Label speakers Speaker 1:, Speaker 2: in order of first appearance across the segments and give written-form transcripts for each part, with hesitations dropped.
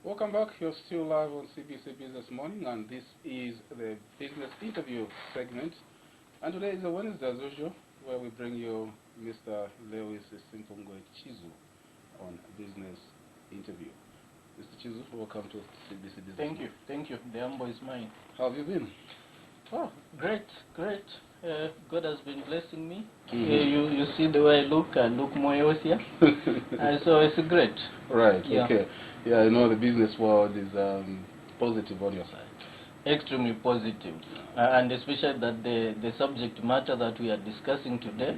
Speaker 1: Welcome back. You're still live on CBC Business Morning, and this is the business interview segment. And today is a Wednesday, as usual, where we bring you Mr. Lewis Simpongwe Chizu on business interview. Mr. Chizu, welcome to CBC Business Morning.
Speaker 2: Thank you. The humble is mine.
Speaker 1: How have you been?
Speaker 2: Oh, great. God has been blessing me. You see the way I look more healthier. So it's great.
Speaker 1: Right,
Speaker 2: yeah.
Speaker 1: Okay. Yeah, I know the business world is positive on your side.
Speaker 2: Extremely positive. And especially that the subject matter that we are discussing today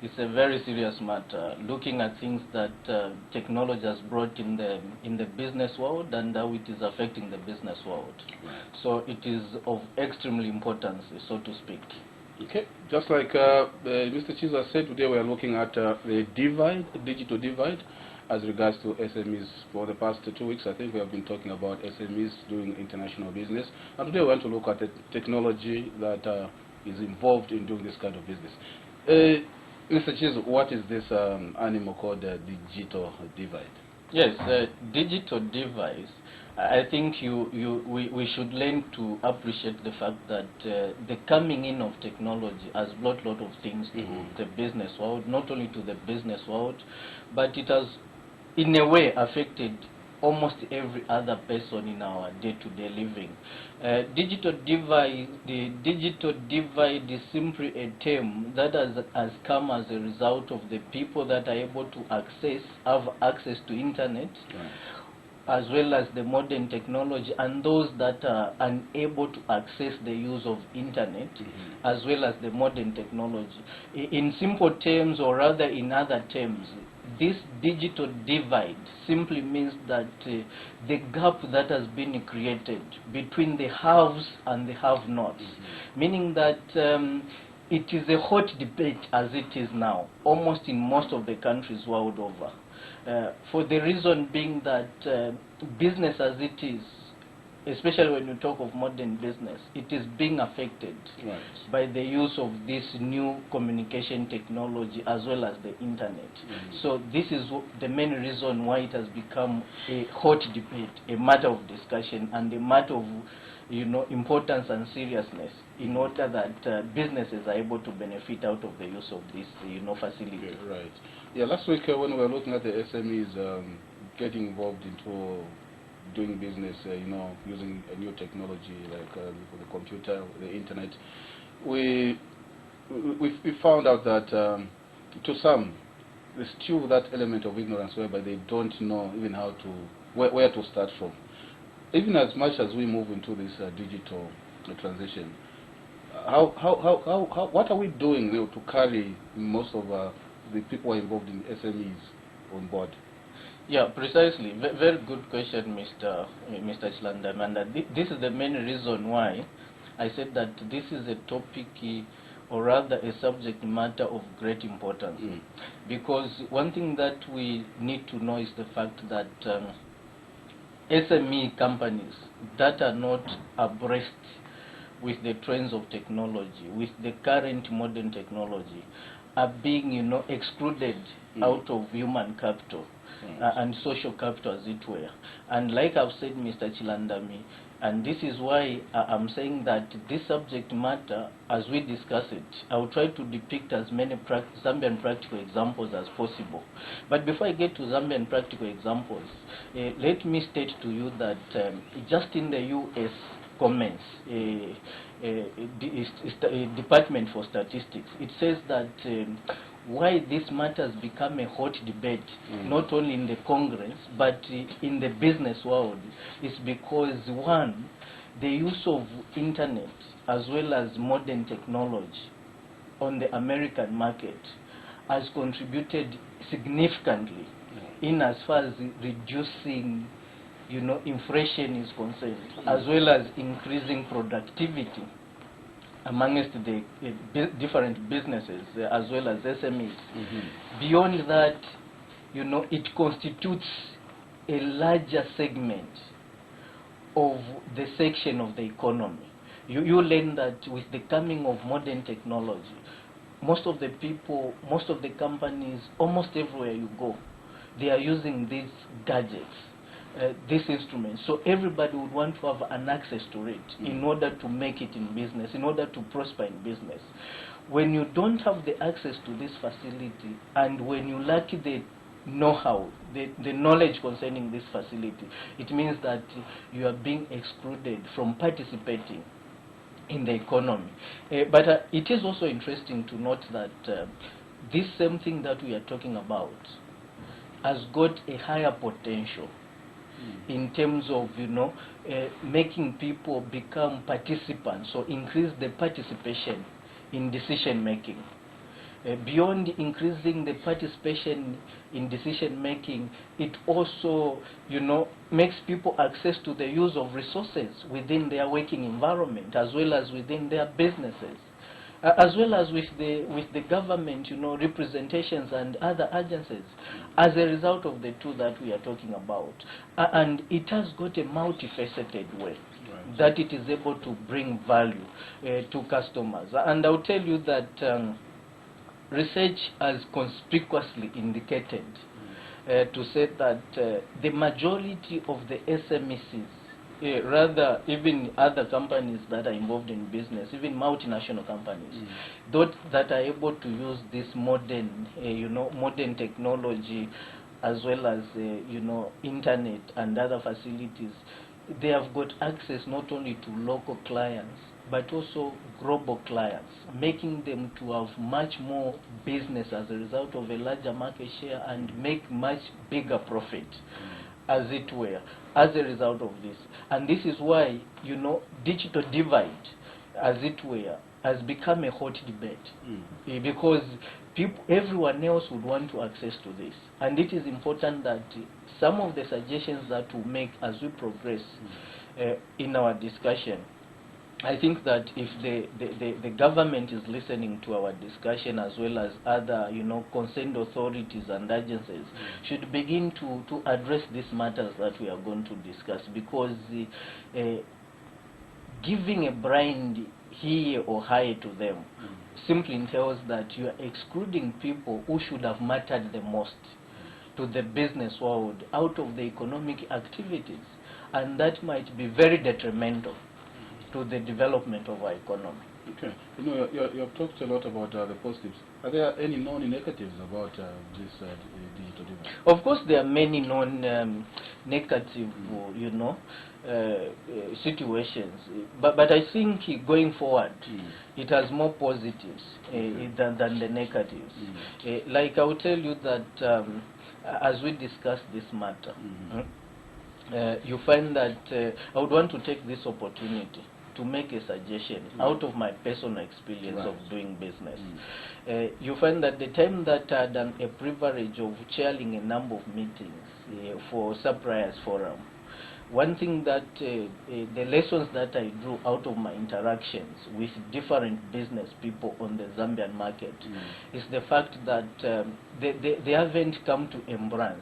Speaker 2: is a very serious matter, looking at things that technology has brought in the business world and how it is affecting the business world.
Speaker 1: Right.
Speaker 2: So it is of extremely importance, so to speak.
Speaker 1: Okay, just like Mr. Chizu said, today we are looking at the digital divide, as regards to SMEs. For the past 2 weeks, I think we have been talking about SMEs doing international business, and today we want to look at the technology that is involved in doing this kind of business. Mr. Chizu, what is this animal called digital divide?
Speaker 2: Yes, digital divide. I think we should learn to appreciate the fact that the coming in of technology has brought a lot of things to the business world, not only to the business world, but it has in a way affected almost every other person in our day-to-day living. The digital divide is simply a term that has come as a result of the people that are able to have access to internet, as well as the modern technology, and those that are unable to access the use of internet, as well as the modern technology. In simple terms, or rather in other terms, this digital divide simply means that the gap that has been created between the haves and the have-nots, meaning that it is a hot debate as it is now, almost in most of the countries world over. For the reason being that business as it is, especially when you talk of modern business, it is being affected by the use of this new communication technology as well as the internet. So this is the main reason why it has become a hot debate, a matter of discussion, and a matter of importance and seriousness, in order that businesses are able to benefit out of the use of this facility.
Speaker 1: Yeah, right. Yeah, last week when we were looking at the SMEs getting involved into doing business, using a new technology like the computer, the internet, we found out that to some, there's still that element of ignorance whereby they don't know even how to where to start from. Even as much as we move into this digital transition, what are we doing to carry most of the people involved in SMEs on board?
Speaker 2: Yeah, precisely. Very good question, Mr. Chilandam. And this is the main reason why I said that this is a topic, or rather a subject matter of great importance. Because one thing that we need to know is the fact that SME companies that are not abreast with the trends of technology, with the current modern technology, are being, excluded out of human capital and social capital, as it were. And like I've said, Mr. Chilandami, and this is why I'm saying that this subject matter, as we discuss it, I will try to depict as many Zambian practical examples as possible. But before I get to Zambian practical examples, let me state to you that just in the U.S. comments, Department for Statistics, it says that why this matter has become a hot debate, not only in the Congress, but in the business world, is because, one, the use of internet as well as modern technology on the American market has contributed significantly in as far as reducing inflation is concerned, as well as increasing productivity amongst the different businesses as well as SMEs. Beyond that, it constitutes a larger segment of the section of the economy. You learn that with the coming of modern technology, most of the people, most of the companies, almost everywhere you go, they are using these gadgets. this instrument. So everybody would want to have an access to it in order to make it in business, in order to prosper in business. When you don't have the access to this facility, and when you lack the know-how, the knowledge concerning this facility, it means that you are being excluded from participating in the economy. But it is also interesting to note that this same thing that we are talking about has got a higher potential in terms of, making people become participants, or increase the participation in decision making. Beyond increasing the participation in decision making, it also, makes people access to the use of resources within their working environment, as well as within their businesses, as well as with the government, representations and other agencies, as a result of the two that we are talking about. And it has got a multifaceted way that it is able to bring value to customers. And I'll tell you that research has conspicuously indicated to say that the majority of the SMEs, rather even other companies that are involved in business, even multinational companies, those that are able to use this modern, modern technology, as well as internet and other facilities, they have got access not only to local clients but also global clients, making them to have much more business as a result of a larger market share and make much bigger profit, as it were, as a result of this. And this is why, digital divide, as it were, has become a hot debate, because everyone else would want to access to this. And it is important that some of the suggestions that we make as we progress in our discussion, I think that if the government is listening to our discussion, as well as other, concerned authorities and agencies, should begin to address these matters that we are going to discuss, because giving a blind here or high to them simply entails that you are excluding people who should have mattered the most to the business world out of the economic activities, and that might be very detrimental to the development of our economy.
Speaker 1: Okay. You have talked a lot about the positives. Are there any non-negatives about this digital divide?
Speaker 2: Of course, there are many non-negative, situations. But I think going forward, it has more positives than the negatives. Like I will tell you that as we discuss this matter, you find that I would want to take this opportunity to make a suggestion out of my personal experience of doing business. You find that the time that I had a privilege of chairing a number of meetings for Suppliers Forum, one thing that the lessons that I drew out of my interactions with different business people on the Zambian market is the fact that they haven't come to embrace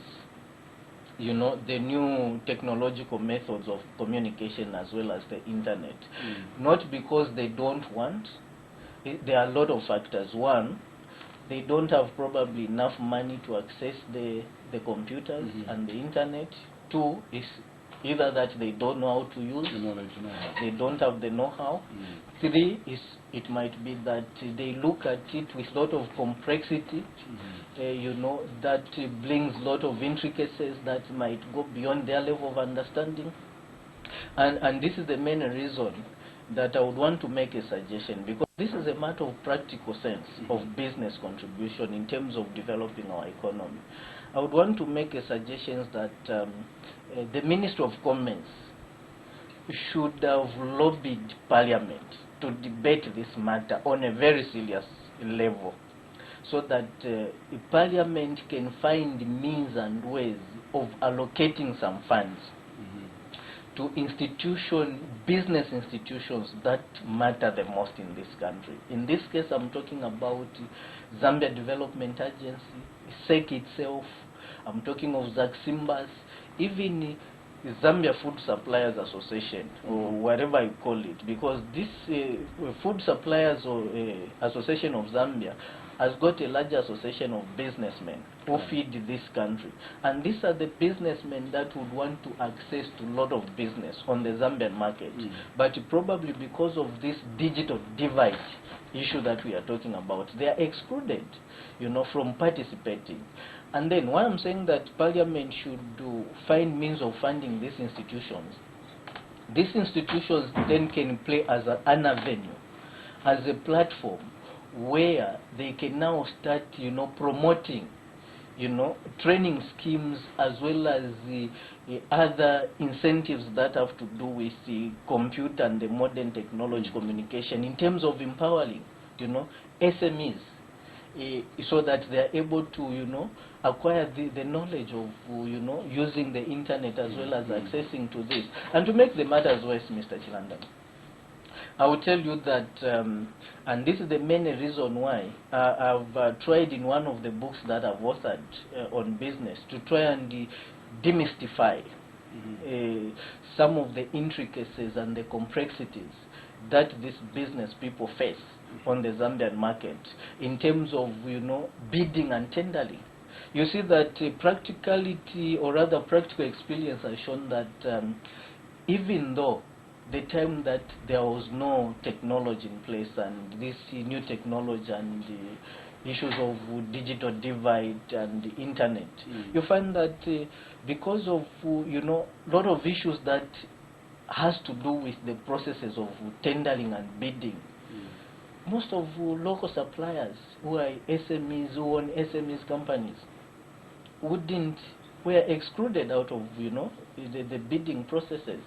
Speaker 2: the new technological methods of communication, as well as the internet. Not because they don't want. There are a lot of factors. One, they don't have probably enough money to access the computers and the internet. Two, is either that they don't know how to use, they don't have the know-how. Three, is it might be that they look at it with a lot of complexity, that brings a lot of intricacies that might go beyond their level of understanding. And this is the main reason that I would want to make a suggestion, because this is a matter of practical sense of business contribution in terms of developing our economy. I would want to make a suggestion that the Ministry of Commerce should have lobbied Parliament to debate this matter on a very serious level, so that Parliament can find means and ways of allocating some funds to business institutions that matter the most in this country. In this case, I'm talking about Zambia Development Agency, SEC itself, I'm talking of Zaximbas, even Zambia Food Suppliers Association, or whatever you call it, because this Food Suppliers Association of Zambia has got a large association of businessmen who feed this country. And these are the businessmen that would want to access to a lot of business on the Zambian market. But probably because of this digital divide issue that we are talking about, they are excluded, from participating. And then why I'm saying that Parliament should find means of funding these institutions. These institutions then can play as an avenue, as a platform where they can now start, promoting, training schemes as well as the other incentives that have to do with the computer and the modern technology communication in terms of empowering, SMEs, so that they are able to, acquire the knowledge of, using the internet as well as accessing to this. And to make the matters worse, Mr. Chilandan, I will tell you that, and this is the main reason why I've tried in one of the books that I've authored on business to try and demystify some of the intricacies and the complexities that these business people face on the Zambian market in terms of, bidding and tendering. You see that practicality, or rather practical experience, has shown that even though the time that there was no technology in place, and this new technology and the issues of digital divide and the internet, you find that because of a lot of issues that has to do with the processes of tendering and bidding, most of local suppliers who are SMEs, who own SMEs companies, were excluded out of the bidding processes.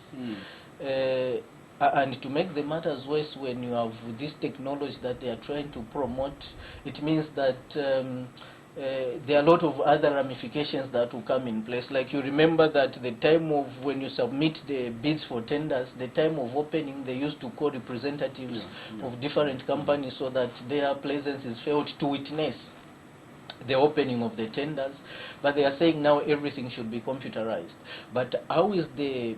Speaker 2: And to make the matters worse, when you have this technology that they are trying to promote, it means that there are a lot of other ramifications that will come in place. Like, you remember that the time of when you submit the bids for tenders, the time of opening, they used to call representatives of different companies so that their presence is felt to witness the opening of the tenders. But they are saying now everything should be computerized. But how is the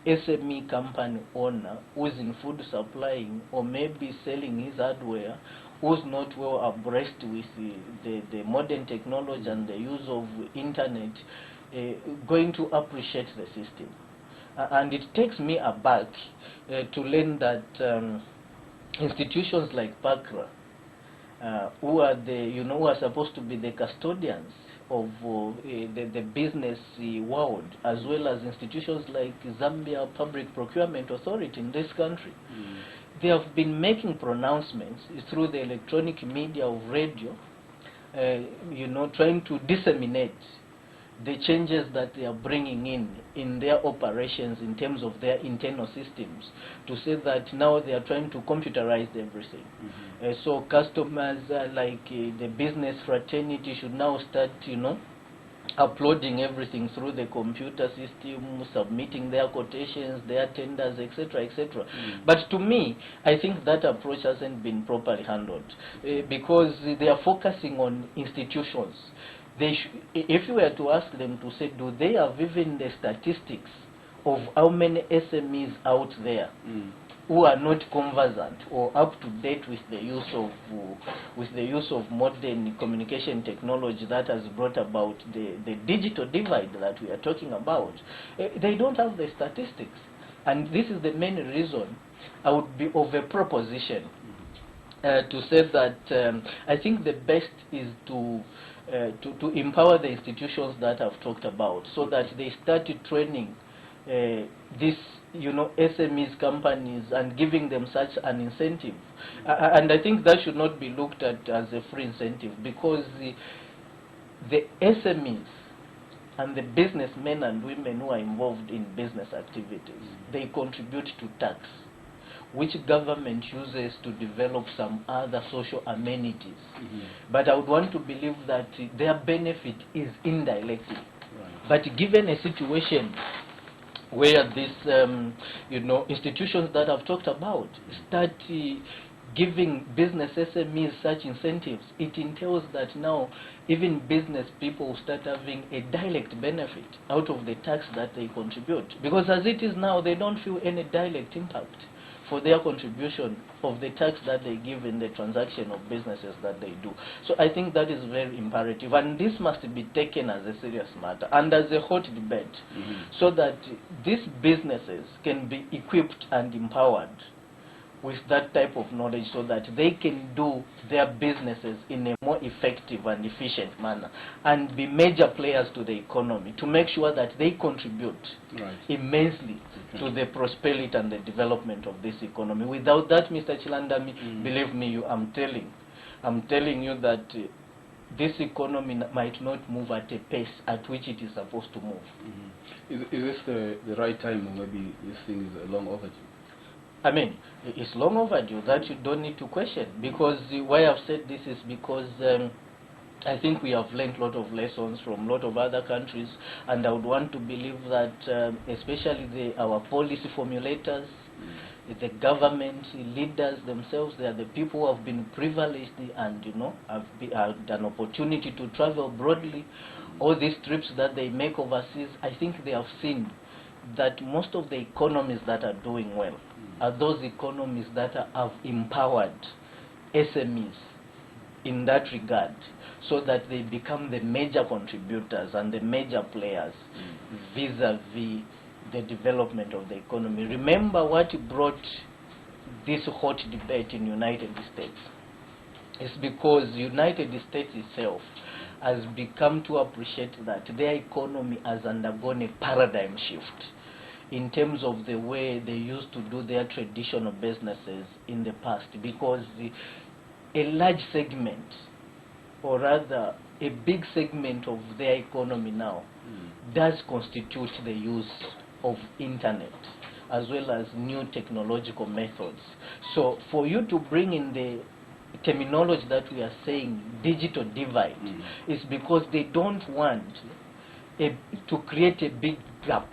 Speaker 2: SME company owner who is in food supplying or maybe selling his hardware, who's not well abreast with the modern technology and the use of internet, going to appreciate the system? And it takes me aback to learn that institutions like PACRA, who are who are supposed to be the custodians of the business world, as well as institutions like Zambia Public Procurement Authority in this country, they have been making pronouncements through the electronic media of radio, trying to disseminate the changes that they are bringing in their operations in terms of their internal systems, to say that now they are trying to computerize everything. So customers like the business fraternity should now start, uploading everything through the computer system, submitting their quotations, their tenders, etc., etc. But to me, I think that approach hasn't been properly handled, because they are focusing on institutions. If you were to ask them to say, do they have even the statistics of how many SMEs out there who are not conversant or up to date with the use of modern communication technology that has brought about the digital divide that we are talking about? They don't have the statistics, and this is the main reason I would be of a proposition to say that I think the best is to empower the institutions that I've talked about, so that they started training these SMEs companies and giving them such an incentive. And I think that should not be looked at as a free incentive, because the SMEs and the businessmen and women who are involved in business activities, they contribute to tax, which government uses to develop some other social amenities. But I would want to believe that their benefit is indirectly. But given a situation where these institutions that I've talked about start giving business SMEs such incentives, it entails that now even business people will start having a direct benefit out of the tax that they contribute. Because as it is now, they don't feel any direct impact for their contribution of the tax that they give in the transaction of businesses that they do. So I think that is very imperative, and this must be taken as a serious matter and as a hot debate, so that these businesses can be equipped and empowered with that type of knowledge, so that they can do their businesses in a more effective and efficient manner and be major players to the economy, to make sure that they contribute immensely to the prosperity and the development of this economy. Without that, Mr. Chilandami, believe me, I'm telling you that this economy might not move at a pace at which it is supposed to move.
Speaker 1: Is this the right time, or maybe this thing is long overdue?
Speaker 2: I mean, it's long overdue. That you don't need to question, because why I've said this is because I think we have learned a lot of lessons from a lot of other countries, and I would want to believe that especially our policy formulators, the government leaders themselves, they are the people who have been privileged and have had an opportunity to travel broadly. All these trips that they make overseas, I think they have seen that most of the economies that are doing well are those economies that have empowered SMEs in that regard, so that they become the major contributors and the major players vis-a-vis the development of the economy. Remember what brought this hot debate in United States. It's because United States itself has become to appreciate that their economy has undergone a paradigm shift in terms of the way they used to do their traditional businesses in the past, because a large segment, or rather a big segment of their economy now does constitute the use of internet as well as new technological methods. So for you to bring in the terminology that we are saying, digital divide, is because they don't want to create a big gap,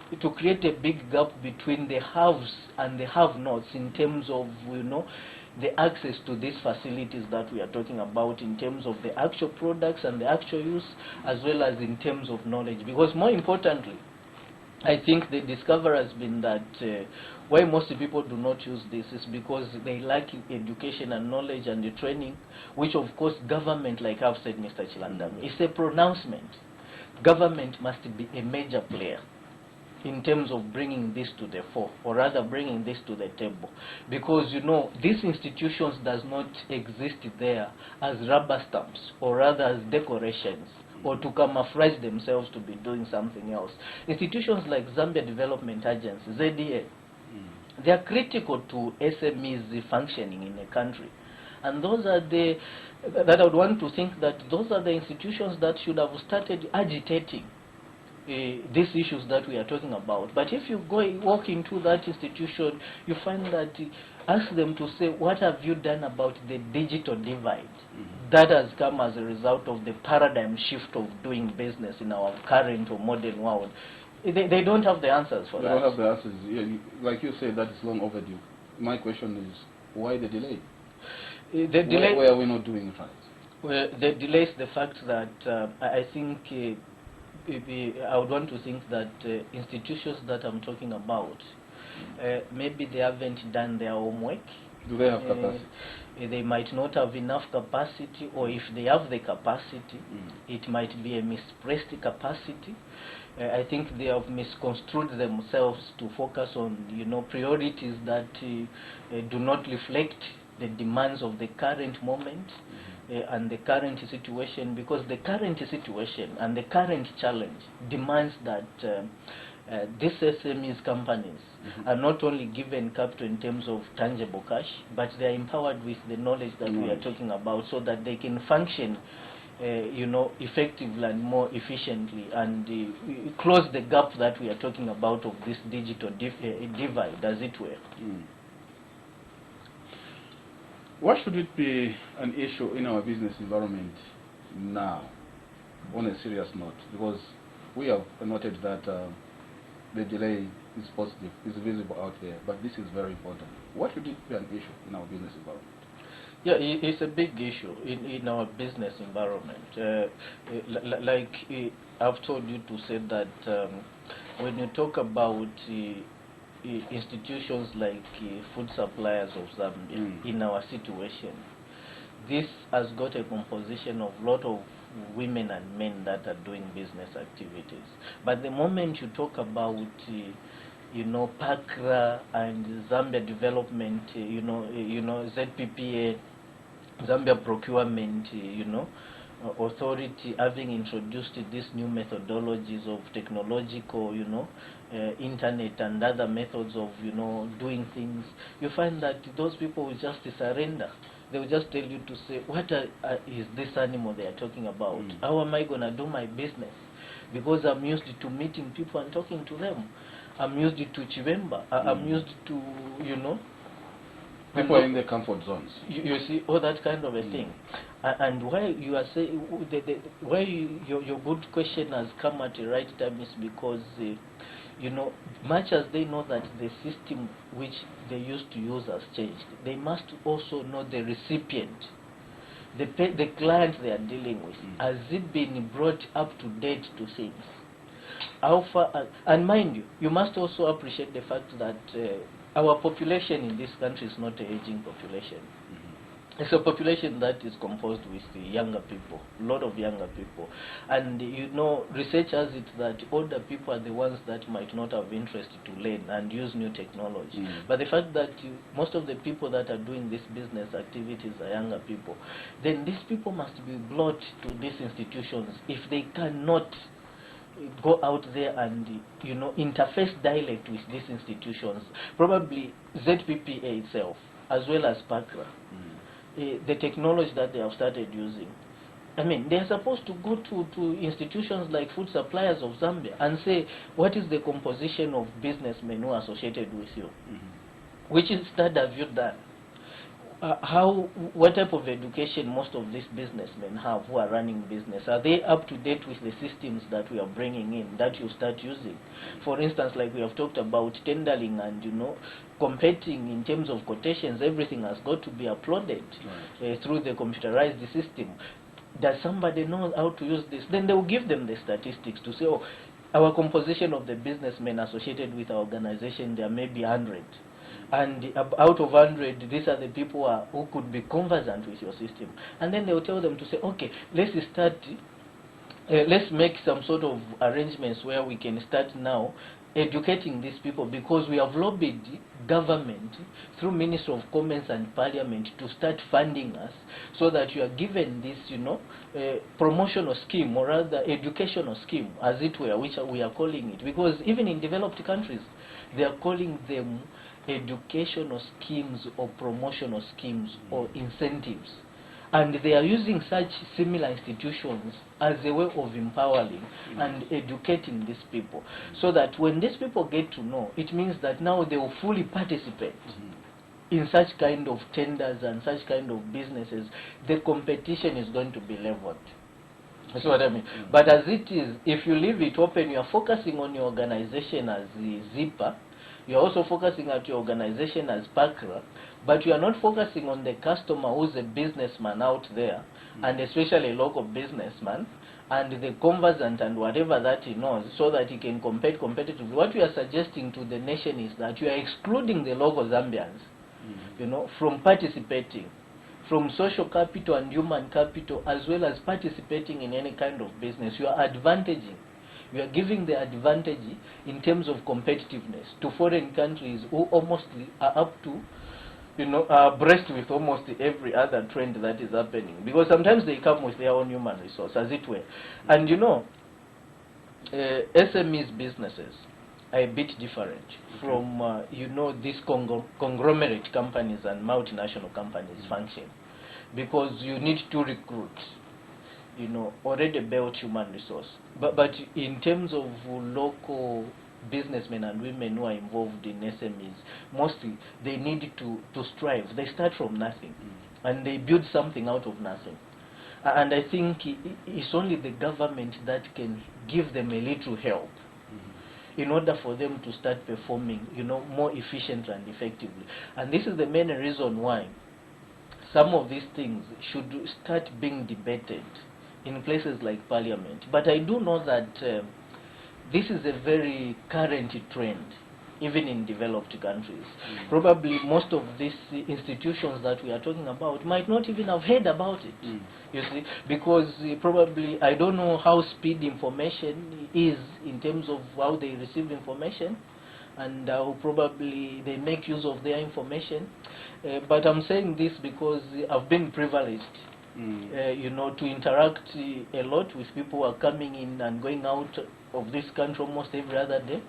Speaker 2: between the haves and the have-nots in terms of the access to these facilities that we are talking about, in terms of the actual products and the actual use, as well as in terms of knowledge. Because more importantly, I think the discovery has been that why most people do not use this is because they lack education and knowledge and the training, which of course government, like I've said, Mr. Chilandami, is a pronouncement. Government must be a major player in terms of bringing this to the fore, or rather bringing this to the table, because these institutions does not exist there as rubber stamps, or rather as decorations, or to camouflage themselves to be doing something else. Institutions like Zambia Development Agency, ZDA, they are critical to SMEs functioning in a country, and those are that I would want to think that those are the institutions that should have started agitating these issues that we are talking about. But if you walk into that institution, you find that ask them to say, what have you done about the digital divide that has come as a result of the paradigm shift of doing business in our current or modern world? They don't have the answers for that.
Speaker 1: They don't have the answers. Yeah, like you said, that is long overdue. My question is, why the delay? Why are we not doing it right?
Speaker 2: Well, the delay is the fact that I think I would want to think that institutions that I'm talking about, maybe they haven't done their homework.
Speaker 1: Do they have capacity?
Speaker 2: They might not have enough capacity, or if they have the capacity, it might be a misplaced capacity. I think they have misconstrued themselves to focus on priorities that do not reflect the demands of the current moment and the current situation, because the current situation and the current challenge demands that these SMEs companies are not only given capital in terms of tangible cash, but they are empowered with the knowledge that we are talking about, so that they can function effectively and more efficiently, and close the gap that we are talking about of this digital divide, as it were.
Speaker 1: Why should it be an issue in our business environment now, on a serious note? Because we have noted that the delay is positive, is visible out there, but this is very important. Why should it be an issue in our business environment?
Speaker 2: Yeah, it's a big issue in our business environment. Like I've told you to say that when you talk about institutions like food suppliers of Zambia in our situation, this has got a composition of lot of women and men that are doing business activities. But the moment you talk about PACRA and Zambia Development, ZPPA, Zambia Procurement, Authority having introduced these new methodologies of technological, internet and other methods of, doing things, you find that those people will just surrender. They will just tell you to say, what is this animal they are talking about? How am I going to do my business? Because I'm used to meeting people and talking to them. I'm used to Chivemba. I'm used to,
Speaker 1: people in their comfort zones.
Speaker 2: You see, all that kind of a thing. And why you are saying, why your good question has come at the right time is because, much as they know that the system which they used to use has changed, they must also know the recipient, the client they are dealing with. Has it been brought up to date to things? How far, and mind you, you must also appreciate the fact that our population in this country is not an aging population. It's a population that is composed with younger people, a lot of younger people. And research has it that older people are the ones that might not have interest to learn and use new technology. But the fact that most of the people that are doing these business activities are younger people, then these people must be brought to these institutions if they cannot go out there and interface dialect with these institutions, probably ZPPA itself as well as PACRA, the technology that they have started using. I mean, they are supposed to go to institutions like Food Suppliers of Zambia and say, what is the composition of businessmen who are associated with you? Which study have you done? What type of education most of these businessmen have who are running business? Are they up to date with the systems that we are bringing in, that you start using? For instance, like we have talked about tendering and, competing in terms of quotations, everything has got to be uploaded through the computerized system. Does somebody know how to use this? Then they will give them the statistics to say, oh, our composition of the businessmen associated with our organization, there may be 100. And out of 100, these are the people who could be conversant with your system. And then they will tell them to say, okay, let's make some sort of arrangements where we can start now educating these people, because we have lobbied government through Ministry of Commerce and Parliament to start funding us so that you are given this, promotional scheme, or rather educational scheme, as it were, which we are calling it. Because even in developed countries, they are calling them educational schemes or promotional schemes or incentives. And they are using such similar institutions as a way of empowering and educating these people, so that when these people get to know, it means that now they will fully participate in such kind of tenders and such kind of businesses. The competition is going to be leveled. That's what I mean. But as it is, if you leave it open, you are focusing on your organization as the zipper, you are also focusing at your organization as PACRA, but you are not focusing on the customer who's a businessman out there, and especially a local businessman, and the conversant and whatever that he knows, so that he can compete competitively. What we are suggesting to the nation is that you are excluding the local Zambians, from participating, from social capital and human capital, as well as participating in any kind of business. You are advantaging. We are giving the advantage in terms of competitiveness to foreign countries who almost are up to, are abreast with almost every other trend that is happening. Because sometimes they come with their own human resource, as it were. And SMEs businesses are a bit different from, these conglomerate companies and multinational companies function. Because you need to recruit, already built human resource. But in terms of local businessmen and women who are involved in SMEs, mostly they need to strive. They start from nothing, and they build something out of nothing. And I think it's only the government that can give them a little help in order for them to start performing, more efficiently and effectively. And this is the main reason why some of these things should start being debated in places like Parliament. But I do know that this is a very current trend even in developed countries. Probably most of these institutions that we are talking about might not even have heard about it. You see, because probably I don't know how speed information is in terms of how they receive information and how probably they make use of their information. But I'm saying this because I've been privileged you know, to interact a lot with people who are coming in and going out of this country almost every other day.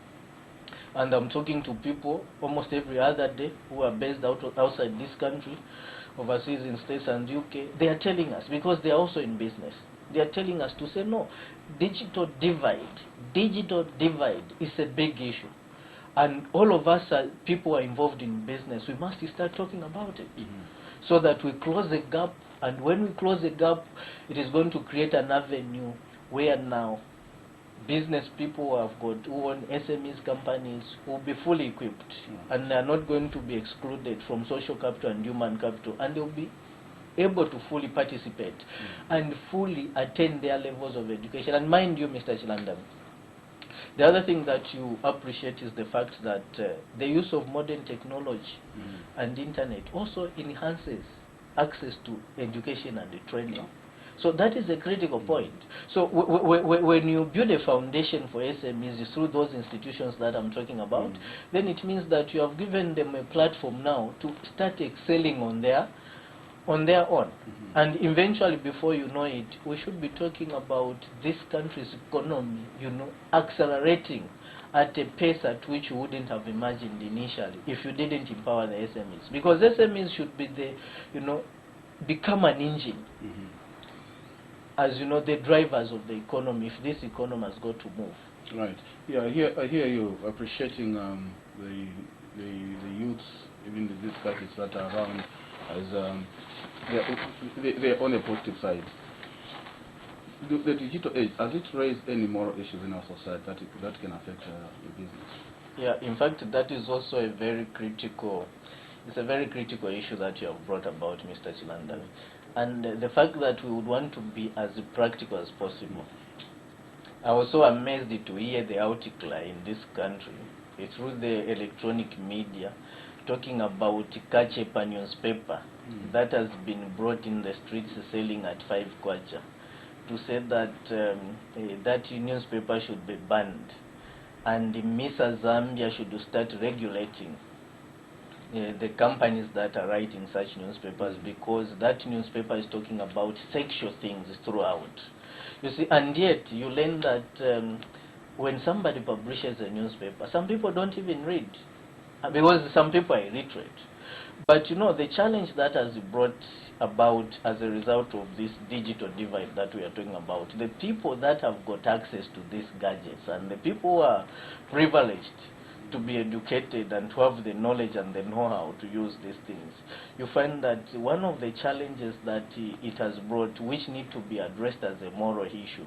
Speaker 2: And I'm talking to people almost every other day who are based outside this country, overseas in States and UK. They are telling us, because they are also in business, they are telling us to say, no, digital divide is a big issue. And all of us, people who are involved in business, we must start talking about it so that we close the gap. And when we close the gap, it is going to create an avenue where now business people who own SMEs companies will be fully equipped and they are not going to be excluded from social capital and human capital, and they will be able to fully participate and fully attain their levels of education. And mind you, Mr. Chilandam, the other thing that you appreciate is the fact that the use of modern technology and internet also enhances access to education and training. So that is a critical point. So when you build a foundation for SMEs through those institutions that I'm talking about, then it means that you have given them a platform now to start excelling on their own. And eventually, before you know it, we should be talking about this country's economy, you know, accelerating at a pace at which you wouldn't have imagined initially if you didn't empower the SMEs. Because SMEs should be the, you know, become an engine. As you know, the drivers of the economy, if this economy has got to move.
Speaker 1: Right. Yeah, I hear you appreciating the youths, even these parties that are around, as they're on a positive side. The digital age, has it raised any moral issues in our society that can affect the business?
Speaker 2: Yeah, in fact, that is also a very critical. It's a very critical issue that you have brought about, Mr. Chilandam. And the fact that we would want to be as practical as possible. I was so amazed to hear the article in this country through the electronic media talking about Kachepa newspaper that has been brought in the streets selling at 5 kwacha, to say that that newspaper should be banned and Misa Zambia should start regulating the companies that are writing such newspapers, because that newspaper is talking about sexual things throughout. You see, and yet you learn that when somebody publishes a newspaper, some people don't even read, because some people are illiterate. But you know, the challenge that has brought about as a result of this digital divide that we are talking about, the people that have got access to these gadgets and the people who are privileged to be educated and to have the knowledge and the know-how to use these things, you find that one of the challenges that it has brought, which need to be addressed as a moral issue,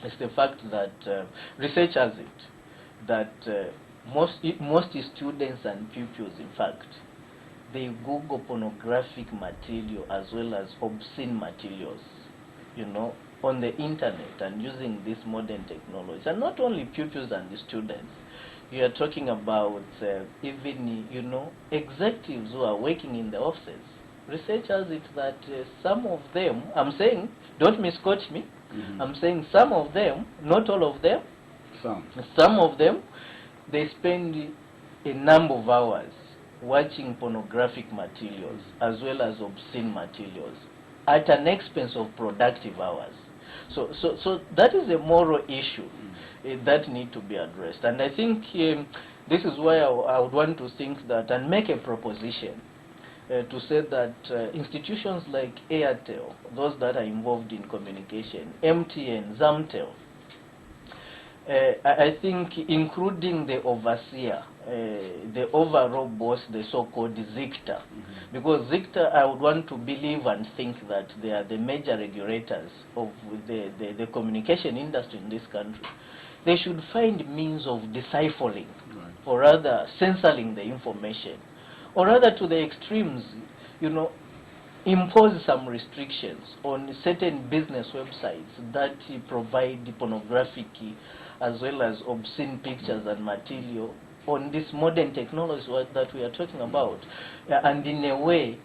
Speaker 2: is the fact that research has it that most students and pupils, in fact, they Google pornographic material as well as obscene materials, you know, on the internet and using this modern technology. And not only pupils and the students, you are talking about even, you know, executives who are working in the offices. Research has it that some of them, I'm saying, don't misquote me, I'm saying some of them, not all of them, some of them, they spend a number of hours watching pornographic materials as well as obscene materials at an expense of productive hours. So that is a moral issue that need to be addressed. And I think this is why I would want to think that and make a proposition to say that institutions like Airtel, those that are involved in communication, MTN, Zamtel, I think including the overseer, the overall boss, the so-called Zicta, because Zicta, I would want to believe and think that they are the major regulators of the communication industry in this country. They should find means of deciphering, or rather censoring the information, or rather to the extremes, you know, impose some restrictions on certain business websites that provide pornographic as well as obscene pictures and material on this modern technology that we are talking about, and in a way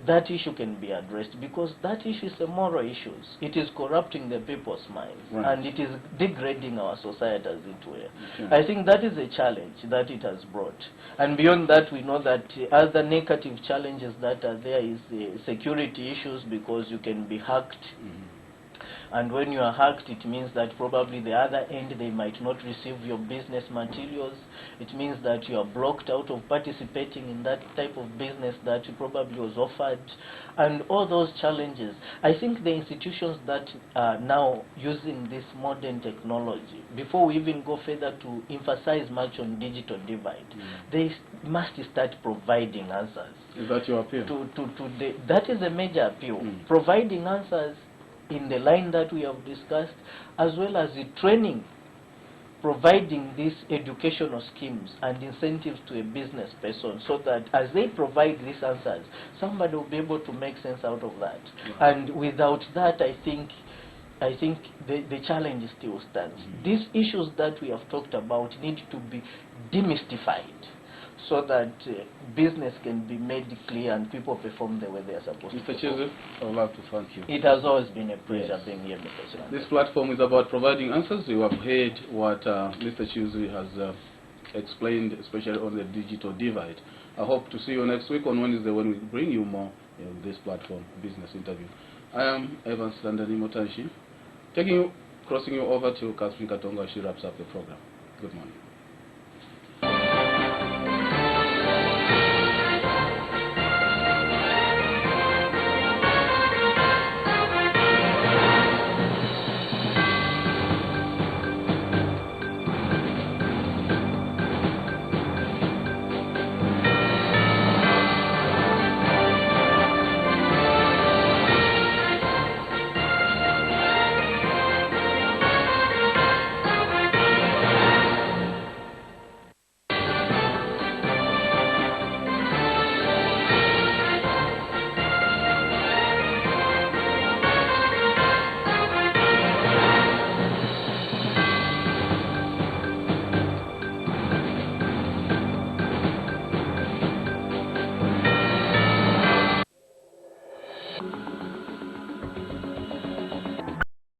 Speaker 2: that issue can be addressed, because that issue is a moral issue. It is corrupting the people's minds, and it is degrading our society, as it were. I think that is a challenge that it has brought. And beyond that, we know that other negative challenges that are there is security issues, because you can be hacked. And when you are hacked, it means that probably the other end, they might not receive your business materials. It means that you are blocked out of participating in that type of business that you probably was offered, and all those challenges. I think the institutions that are now using this modern technology, before we even go further to emphasize much on digital divide, they must start providing answers.
Speaker 1: Is that your appeal?
Speaker 2: That is a major appeal. Providing answers in the line that we have discussed, as well as the training, providing these educational schemes and incentives to a business person, so that as they provide these answers, somebody will be able to make sense out of that. And without that, I think the challenge still stands. These issues that we have talked about need to be demystified, so that business can be made clear and people perform the way they are supposed to.
Speaker 1: Mr. Chizu, I would like to thank you.
Speaker 2: It has always been a pleasure being here, Mr. Chairman.
Speaker 1: This platform is about providing answers. You have heard what Mr. Chizu has explained, especially on the digital divide. I hope to see you next week on Wednesday, when we bring you more in this platform, business interview. I am Evans Landani Motanshi, crossing you over to Catherine Katonga. She wraps up the program. Good morning.